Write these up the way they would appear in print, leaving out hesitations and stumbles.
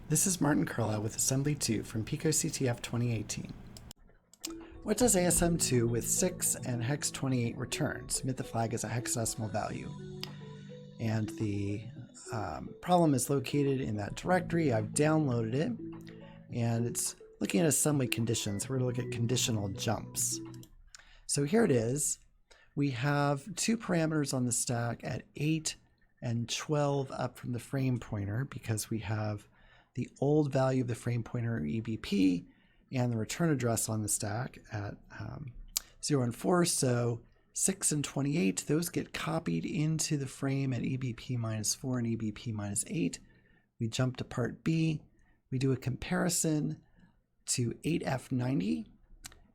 This is Martin Carlisle with Assembly 2 from pico2018. 2018. What does ASM2 with 6 and hex 28 return? Submit the flag as a hexadecimal value. And the problem is located in that directory. I've downloaded it, and it's looking at assembly conditions. We're going to look at conditional jumps. So here it is. We have two parameters on the stack at 8 and 12 up from the frame pointer because we have the old value of the frame pointer EBP and the return address on the stack at 0 and 4. So 6 and 28, those get copied into the frame at EBP minus 4 and EBP minus 8. We jump to part B. We do a comparison to 8F90.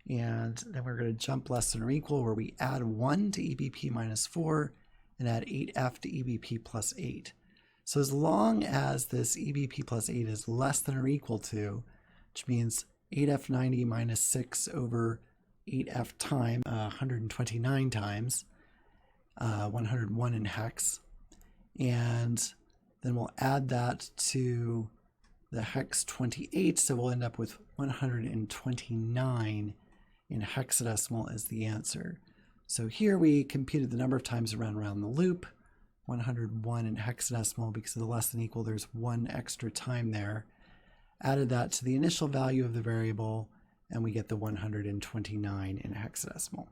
And then we're going to jump less than or equal where we add 1 to EBP minus 4 and add 8F to EBP plus 8. So as long as this EBP plus 8 is less than or equal to, which means 8F90 minus 6 over 8F time, 129 times, 101 in hex, and then we'll add that to the hex 28, so we'll end up with 129 in hexadecimal as the answer. So here we computed the number of times around the loop, 101 in hexadecimal because of the less than equal, there's one extra time there. Added that to the initial value of the variable, and we get the 129 in hexadecimal.